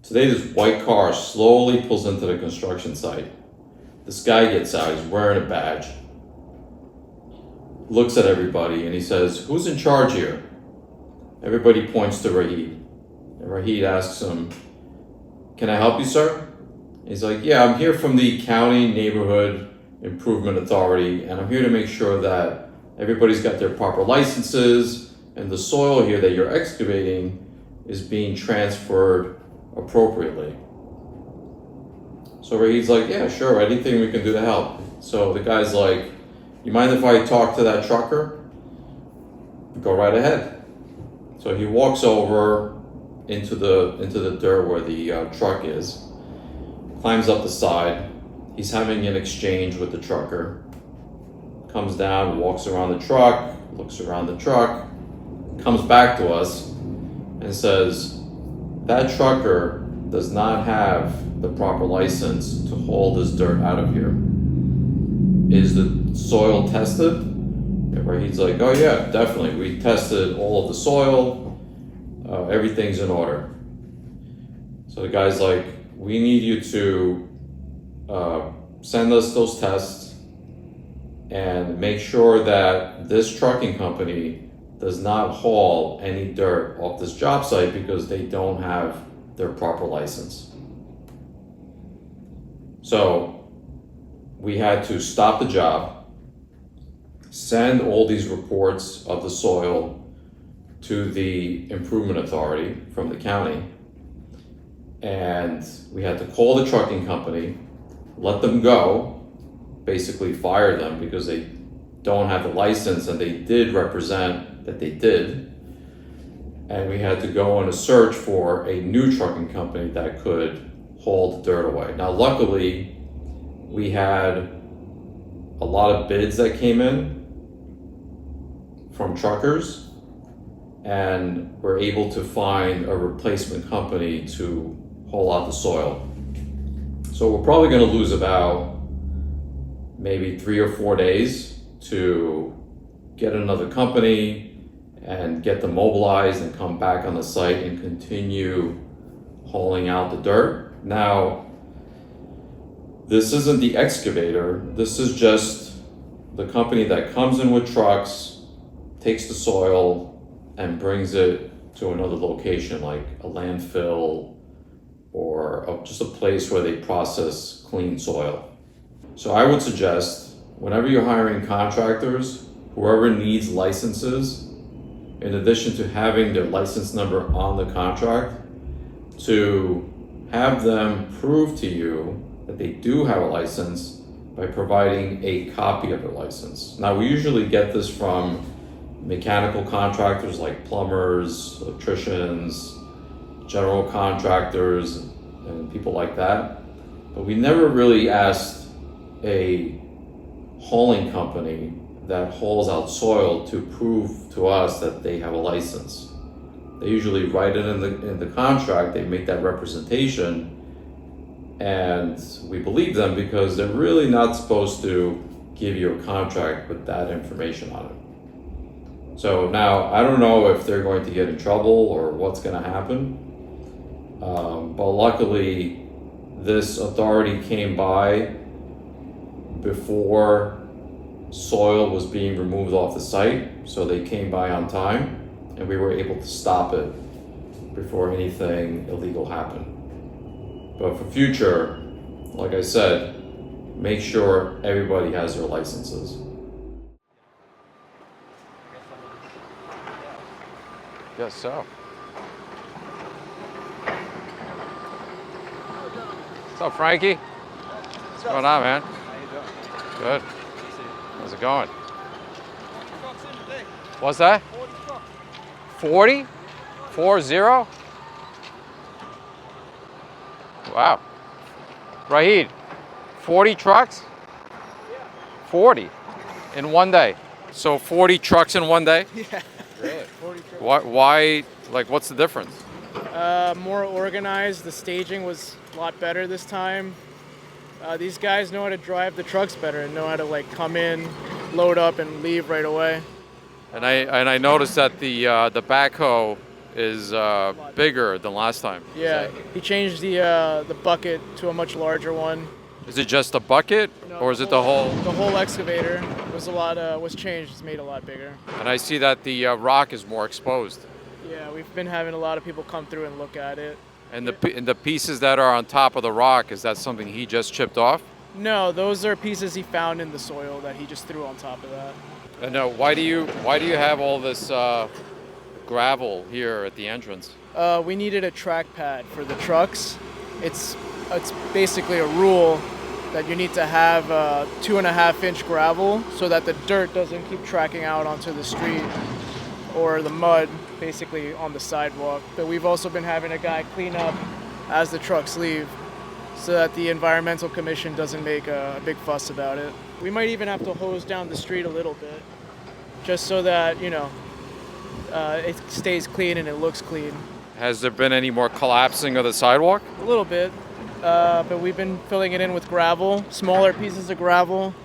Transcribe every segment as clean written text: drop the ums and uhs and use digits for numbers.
Today, this white car slowly pulls into the construction site. This guy gets out, he's wearing a badge, looks at everybody, and he says, "Who's in charge here?" Everybody points to Rahid. And Rahid asks him, "Can I help you, sir?" He's like, "Yeah, I'm here from the County Neighborhood Improvement Authority, and I'm here to make sure that everybody's got their proper licenses, and the soil here that you're excavating is being transferred appropriately." So Rahid's like, "Yeah, sure, anything we can do to help." So the guy's like, "You mind if I talk to that trucker?" "Go right ahead." So he walks over into the dirt where the truck is, climbs up the side. He's having an exchange with the trucker. Comes down, walks around the truck, looks around the truck, comes back to us and says, "That trucker does not have the proper license to haul this dirt out of here. Is the soil tested?" And Rahid's like, "Oh yeah, definitely. We tested all of the soil. Everything's in order." So the guy's like, "We need you to send us those tests and make sure that this trucking company does not haul any dirt off this job site because they don't have their proper license." So we had to stop the job, send all these reports of the soil to the improvement authority from the county, and we had to call the trucking company, let them go, basically fire them because they don't have the license, and they did represent that they did. And we had to go on a search for a new trucking company that could haul the dirt away. Now, luckily, we had a lot of bids that came in from truckers, and we're able to find a replacement company to haul out the soil. So we're probably going to lose about maybe 3 or 4 days to get another company and get them mobilized and come back on the site and continue hauling out the dirt. Now, this isn't the excavator. This is just the company that comes in with trucks, takes the soil, and brings it to another location like a landfill or just a place where they process clean soil. So I would suggest whenever you're hiring contractors, whoever needs licenses, in addition to having their license number on the contract, to have them prove to you that they do have a license by providing a copy of their license. Now, we usually get this from mechanical contractors like plumbers, electricians, general contractors, and people like that. But we never really asked a hauling company that hauls out soil to prove to us that they have a license. They usually write it in the contract, they make that representation, and we believe them because they're really not supposed to give you a contract with that information on it. So now, I don't know if they're going to get in trouble or what's going to happen, but luckily this authority came by before soil was being removed off the site, so they came by on time and we were able to stop it before anything illegal happened. But for future, like I said, make sure everybody has their licenses. Guess so. What's up, Frankie? What's going on, man? How you doing? Good. How's it going? 40 trucks in today. What's that? 40 trucks. 40? 40? Wow. Rahid, 40 trucks? Yeah. 40 in one day. So 40 trucks in one day? Yeah. Really? 40 trucks. Why, like, what's the difference? More organized. The staging was a lot better this time. These guys know how to drive the trucks better and know how to like come in, load up, and leave right away. And I noticed that the backhoe is bigger than last time. Yeah, he changed the bucket to a much larger one. Is it just the bucket, No, or is it the whole? The whole excavator was changed. It's made a lot bigger. And I see that the rock is more exposed. Yeah, we've been having a lot of people come through and look at it. And the pieces that are on top of the rock, is that something he just chipped off? No, those are pieces he found in the soil that he just threw on top of that. And why do you have all this gravel here at the entrance? We needed a track pad for the trucks. It's basically a rule that you need to have 2.5-inch gravel so that the dirt doesn't keep tracking out onto the street or the mud basically on the sidewalk. But we've also been having a guy clean up as the trucks leave so that the environmental commission doesn't make a big fuss about it. We might even have to hose down the street a little bit just so that, it stays clean and it looks clean. Has there been any more collapsing of the sidewalk? A little bit, but we've been filling it in with gravel, smaller pieces of gravel,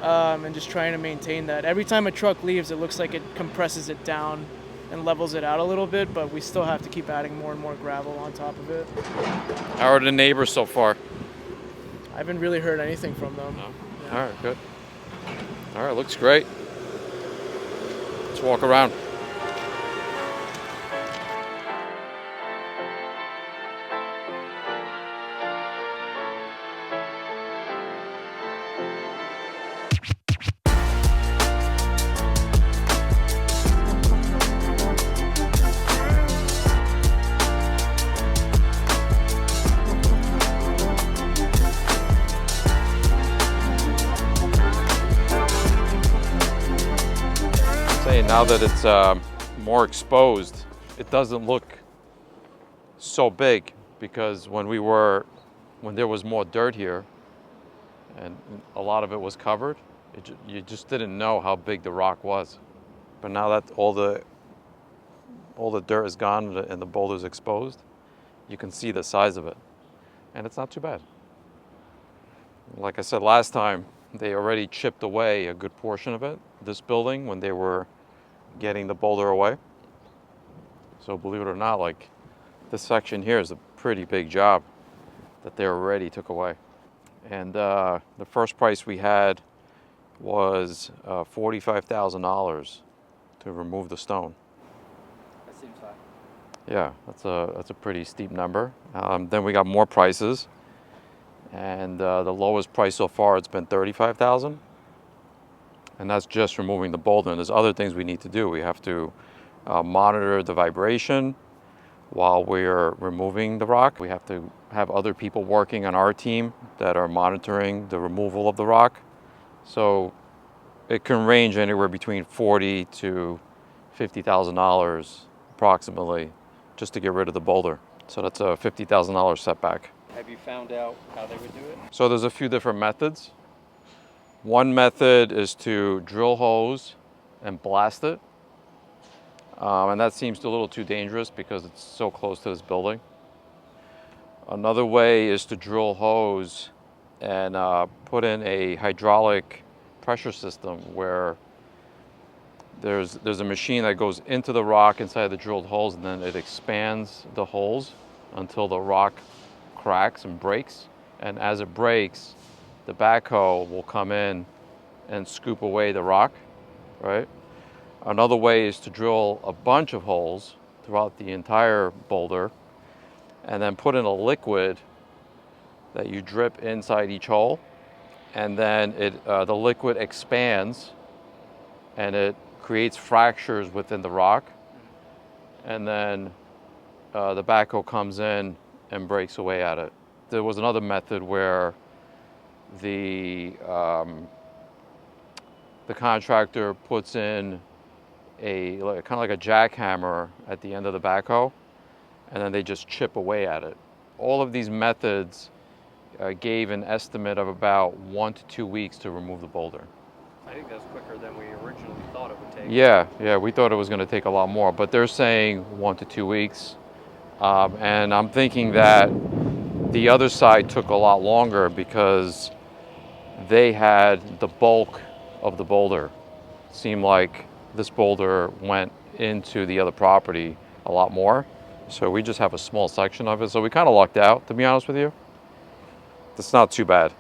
and just trying to maintain that. Every time a truck leaves, it looks like it compresses it down and levels it out a little bit, but we still have to keep adding more and more gravel on top of it. How are the neighbors so far? I haven't really heard anything from them. No? Yeah. All right, good. All right, looks great. Let's walk around. Now that it's more exposed, it doesn't look so big, because when there was more dirt here and a lot of it was covered, you just didn't know how big the rock was. But now that all the dirt is gone and the boulder's exposed, you can see the size of it, and it's not too bad. Like I said last time, they already chipped away a good portion of it, this building, when they were getting the boulder away. So believe it or not, like, this section here is a pretty big job that they already took away. And the first price we had was $45,000 to remove the stone. That seems high. Yeah, that's a pretty steep number. Then we got more prices, and the lowest price so far, it's been $35,000. And that's just removing the boulder. And there's other things we need to do. We have to monitor the vibration while we're removing the rock. We have to have other people working on our team that are monitoring the removal of the rock. So it can range anywhere between $40,000 to $50,000 approximately just to get rid of the boulder. So that's a $50,000 setback. Have you found out how they would do it? So there's a few different methods. One method is to drill holes and blast it. And that seems a little too dangerous because it's so close to this building. Another way is to drill hose and put in a hydraulic pressure system where there's a machine that goes into the rock inside the drilled holes, and then it expands the holes until the rock cracks and breaks. And as it breaks, the backhoe will come in and scoop away the rock, right? Another way is to drill a bunch of holes throughout the entire boulder and then put in a liquid that you drip inside each hole, and then the liquid expands and it creates fractures within the rock, and then the backhoe comes in and breaks away at it. There was another method where the contractor puts in kind of like a jackhammer at the end of the backhoe, and then they just chip away at it. All of these methods gave an estimate of about 1 to 2 weeks to remove the boulder. I think that's quicker than we originally thought it would take. Yeah, we thought it was going to take a lot more, but they're saying 1 to 2 weeks. And I'm thinking that the other side took a lot longer because they had the bulk of the boulder. It seemed like this boulder went into the other property a lot more. So we just have a small section of it. So we kind of lucked out, to be honest with you. It's not too bad.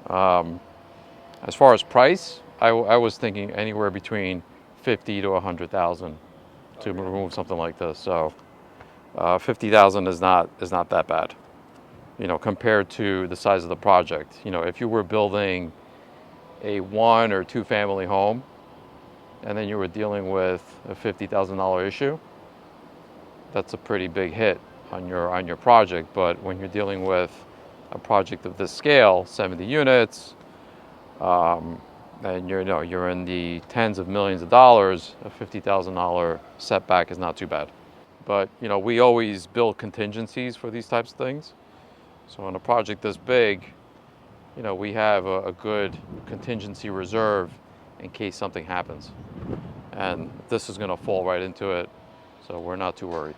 As far as price, I was thinking anywhere between 50 to 100,000 to remove something like this. So 50,000 is not that bad, you know, compared to the size of the project. You know, if you were building a 1 or 2 family home, and then you were dealing with a $50,000 issue, that's a pretty big hit on your project. But when you're dealing with a project of this scale, 70 units, and you're in the tens of millions of dollars, a $50,000 setback is not too bad. But you know, we always build contingencies for these types of things. So on a project this big, you know, we have a good contingency reserve in case something happens. And this is going to fall right into it, so we're not too worried.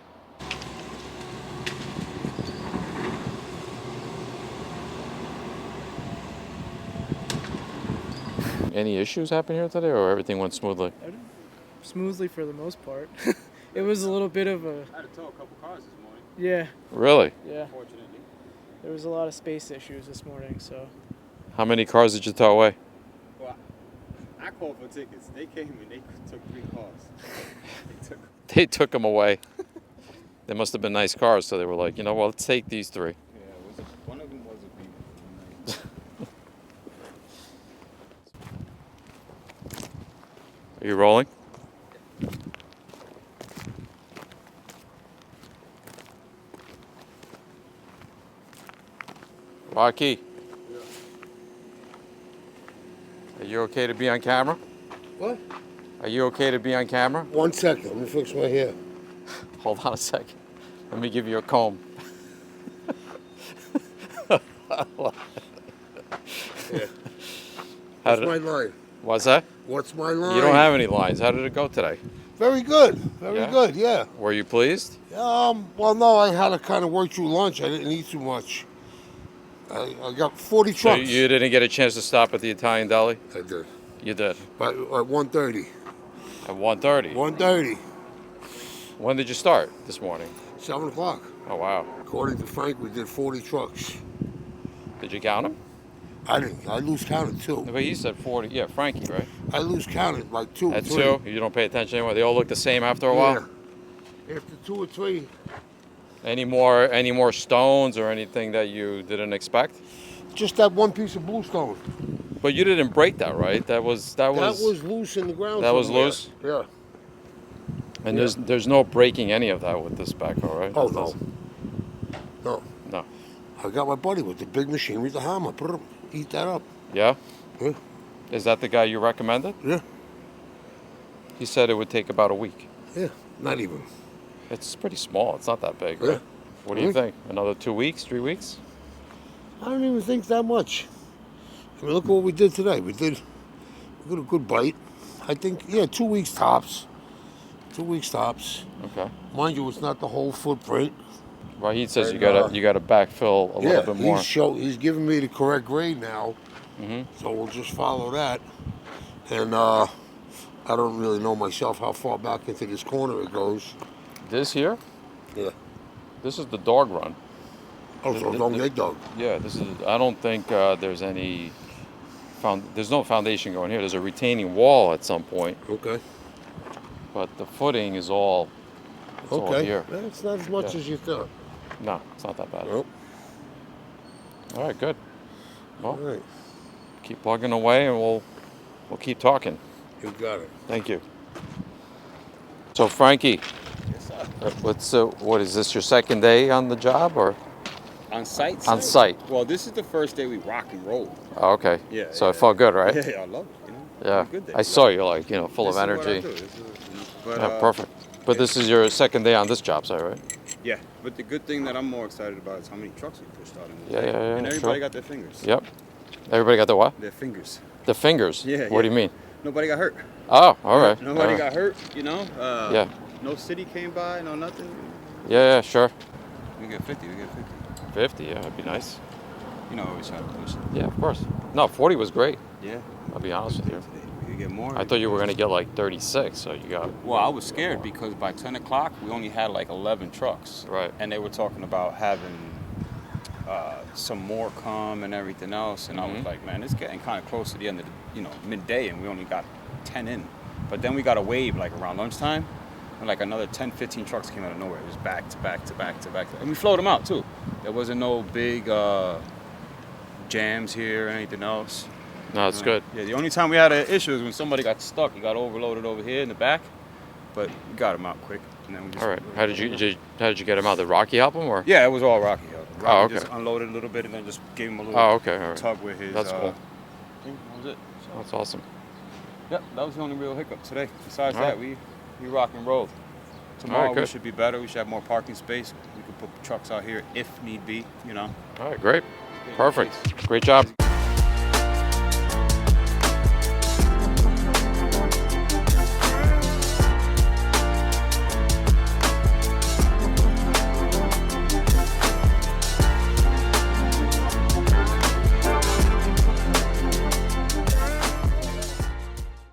Any issues happen here today, or everything went smoothly? Smoothly for the most part. It was a little bit of a... I had to tow a couple cars this morning. Yeah. Really? Yeah. Fortunately. There was a lot of space issues this morning, so... How many cars did you tow away? Well, I called for tickets. They came and they took 3 cars. They took them away. They must have been nice cars, so they were like, you know, well, let's take these 3. Yeah, one of them was a Beamer. Are you rolling? Rocky. Yeah. Are you okay to be on camera? What? Are you okay to be on camera? 1 second. Let me fix my hair. Hold on a second. Let me give you a comb. Yeah. How What's did- my line? What's that? What's my line? You don't have any lines. How did it go today? Very good. Very Yeah? good. Yeah. Were you pleased? Well, no, I had to kind of work through lunch. I didn't eat too much. I got 40 So trucks. you didn't get a chance to stop at the Italian deli? I did. You did. But at 1:30. At 1:30. 1:30. When did you start this morning? 7 o'clock. Oh, wow. According to Frank, we did 40 trucks. Did you count them? I didn't. I lose count at 2. But he said 40. Yeah, Frankie, right? I lose count at like 2 or At 3. 2? You don't pay attention anymore? They all look the same after a while? Yeah. After 2 or 3. Any more stones or anything that you didn't expect? Just that one piece of bluestone. But you didn't break that, right? That was That was loose in the ground. That was somewhere. loose? Yeah. And Yeah. there's no breaking any of that with this backhoe, right? Oh, no. No. No. I got my buddy with the big machine with the hammer. Eat that up. Yeah? Yeah. Is that the guy you recommended? Yeah. He said it would take about a week. Yeah. Not even. It's pretty small. It's not that big, Yeah. right? What do you Mhm. think? Another 2 weeks, 3 weeks? I don't even think that much. I mean, look at what we did today. We got a good bite. I think, yeah, 2 weeks tops. 2 weeks tops. Okay. Mind you, it's not the whole footprint. Right. He says And, you gotta backfill a little bit more. He's giving me the correct grade now. Mhm. So we'll just follow that. And I don't really know myself how far back into this corner it goes. This here, Yeah. this is the dog run. Oh, so don't get dug. Yeah. This is. I don't think there's any. There's no foundation going here. There's a retaining wall at some point, Okay. but the footing is all. It's all Okay. here. It's not as much Yeah. as you thought. No, it's not that bad. Nope. All right. Good. All Well, right. keep plugging away, and we'll keep talking. You got it. Thank you. So Frankie, Yes, sir. what is this, your second day on the job, or On site? on site? Well, this is the first day we rock and roll. Oh, okay. Yeah, So yeah, it felt good, right? Yeah, I love it. You know? Yeah. It's a good day. I saw you, like, you know, full This of is what I energy. do. But, Yeah, perfect. But yeah. this is your second day on this job site, right? Yeah, but the good thing that I'm more excited about is how many trucks we pushed out in this Yeah, day. yeah, yeah, And everybody sure. got their fingers. Yep. Everybody got the what? Their fingers. The fingers. Yeah, What do yeah. you mean? Nobody got hurt. Oh, all right. Nobody all right. got hurt, you know? Yeah. No city came by, no nothing. Yeah, sure. We get 50, we get 50. 50, yeah, that'd be nice. You know, always try to push it. Yeah, of course. No, 40 was great. Yeah. I'll be honest with you. Today. You get more. I thought you were gonna get like 36, so you got. Well, I was scared because by 10 o'clock we only had like 11 trucks. Right. And they were talking about having some more come and everything else, and I was like, man, it's getting kind of close to the end of the, midday, and we only got 10 in. But then we got a wave like around lunchtime, and like another 10, 15 trucks came out of nowhere. It was back to back to back to back, and we flowed them out too. There wasn't no big jams here or anything else. No, it's good. Yeah, the only time we had an issue is when somebody got stuck. He got overloaded over here in the back, but we got him out quick. And then we just, All right. How did you get him out? Did Rocky help him or? Yeah, it was all Rocky. Rocky Oh, okay. just unloaded a little bit and then just gave him a little Oh, okay. All right. tug with his. That's cool. Thing. That was it. So, That's awesome. yep, that was the only real hiccup today. Besides All that, right. we rock and roll. Tomorrow we good. should be better. We should have more parking space. We could put trucks out here if need be. All right. Great. Yeah, Perfect. thanks. Great job.